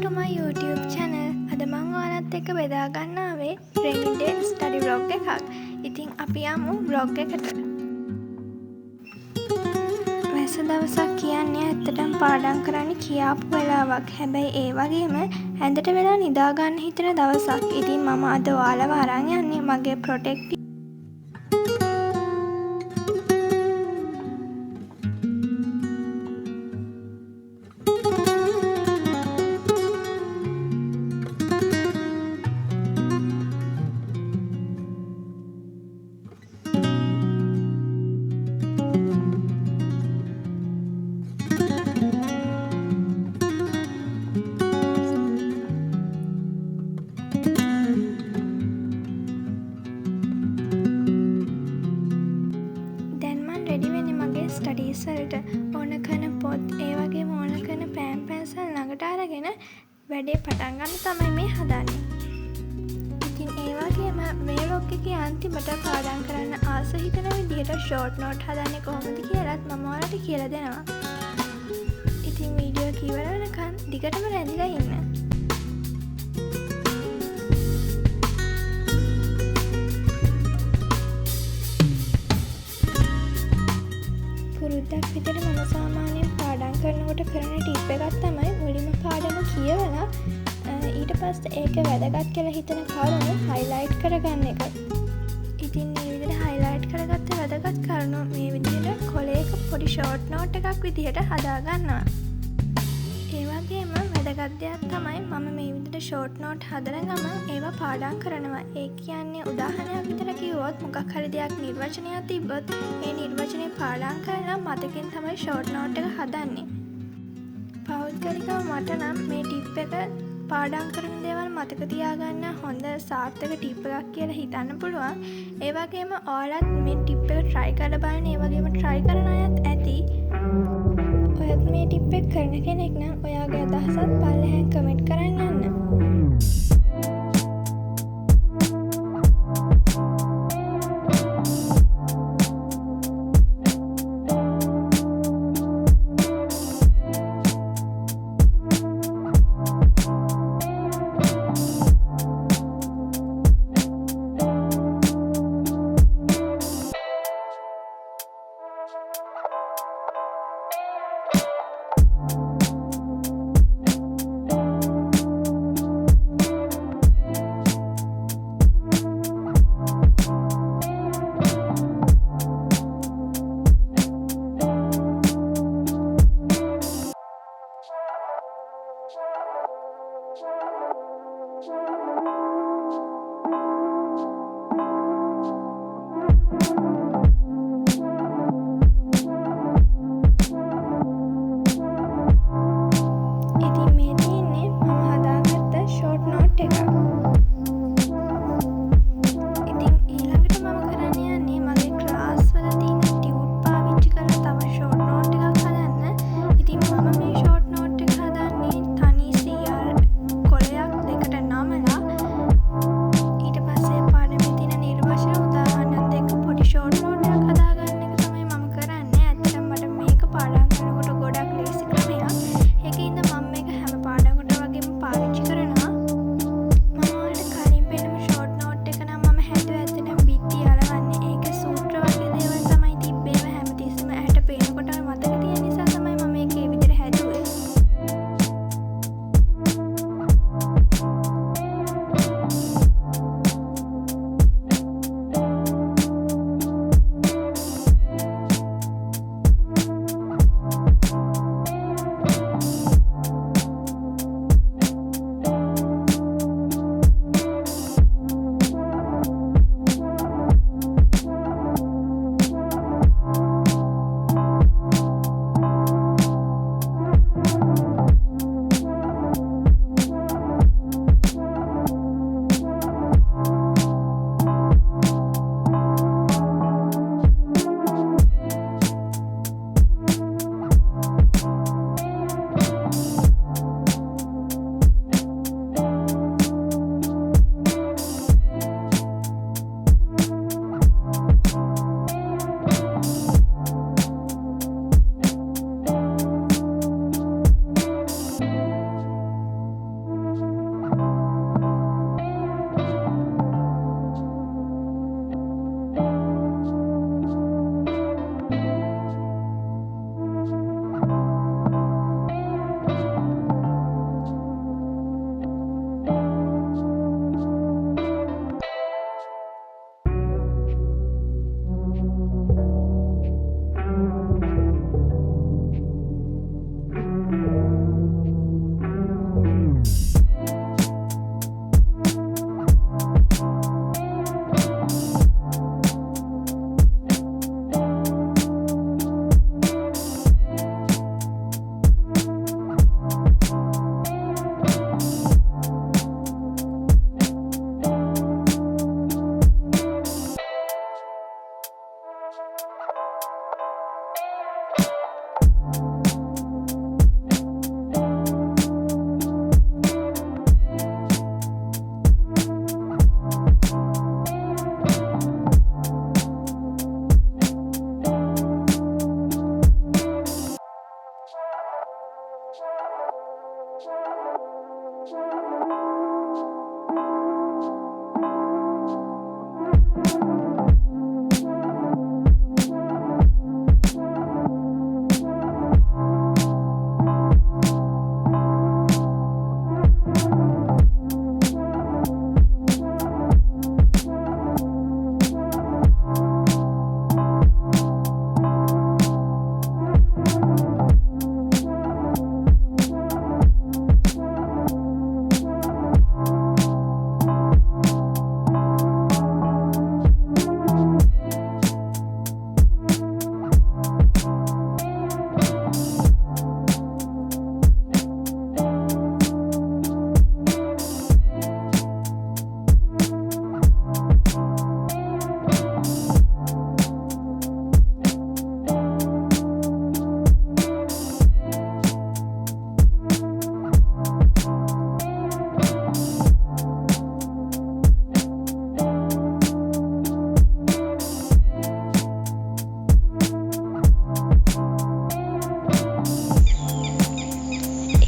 to my YouTube channel. අද මම ඔයාලත් එක්ක බෙදා ගන්න ආවේ rainy day study vlog එකක්. ඉතින් අපි යමු vlog එකට. වැස්ස දවසක් කියන්නේ ඇත්තටම පාඩම් කරන්න කියාපු වෙලාවක්. හැබැයි ඒ වගේම ඇඳට වෙලා නිදා ගන්න හිතන දවසක්. ඉතින් මම අද ඔයාලව අරන් යන්නේ මගේ protective ස්ටඩීස් වලට ඕන කරන පොත් ඒ වගේම ඕන කරන පෑන් පැන්සල් ළඟට අරගෙන වැඩේ පටන් ගන්න තමයි මේ හදන්නේ. ඉතින් ඒ වගේම මේ vlog එකේ අන්තිමට පාඩම් කරන්න ආස හිතන විදිහට ෂෝට් නෝට් හදන්නේ කොහොමද කියලාත් මම ඔයාලට කියලා දෙනවා. ඉතින් වීඩියෝ එක ඉවර වෙනකන් දිගටම රැඳිලා ඉන්න. පුරුද්දක් විදිහට මම සාමාන්‍යයෙන් පාඩම් කරනකොට කරන ටිප් එකක් තමයි මුලින්ම පාඩම කියවලා ඊට පස්සේ ඒක වැදගත් කියලා හිතන කරුණු highlight කරගන්න එක. ඉතින් මේ විදිහට highlight කරගත්ත වැදගත් කරුණු මේ විදිහට කොලයක පොඩි short note එකක් විදිහට හදා ගන්නවා. ඒ වගේම වැදගත් දෙයක් තමයි මම මේ විදිහට short note හදන ගමන් ඒවා පාඩම් කරනවා. ඒ කියන්නේ උදාහරණයක් විදිහට කිව්වොත් මොකක් හරි දෙයක් නිර්වචනයක් තිබ්බොත් ඒ නිර්වචනය පාඩම් කරලා මතකෙන් තමයි short note එක හදන්නේ. පෞද්ගලිකව මට නම් මේ ටිප් එක පාඩම් කරන දේවල් මතක තියාගන්න හොඳ සාර්ථක ටිප් එකක් කියලා හිතන්න පුළුවන්. ඒ වගේම ඔයාලත් මේ ටිප් එක try කරලා බලන්න. ඒ වගේම try කරන අයත් ඇති. ඔයත් මේ ටිප් එක කරන කෙනෙක් නම් ඔයාගේ අදහසත් පල්ලෙහාන් කමෙන්ට් කරන්න යන්න.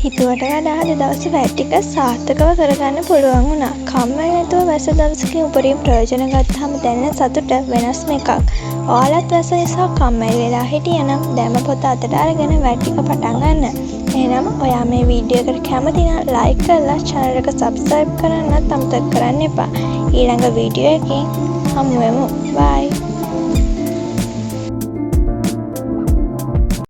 හිතුවට වඩා අද දවසේ වැඩ ටික සාර්ථකව කරගන්න පුළුවන් වුණා. කම්මැලි නැතුව වැස්ස දවසකින් උපරිම ප්‍රයෝජන ගත්තාම දැනෙන සතුට වෙනස්ම එකක්. ඔයාලත් වැස්ස නිසා කම්මැලි වෙලා හිටියනම් දැම්ම පොත අතට අරගෙන වැඩ ටික පටන් ගන්න. එහෙනම් ඔයා මේ වීඩියෝ එකට කැමති නම් ලයික් කරලා channel එක subscribe කරන්නත් අමතක කරන්න එපා. ඊළඟ වීඩියෝ එකකින් හමු වෙමු. bye.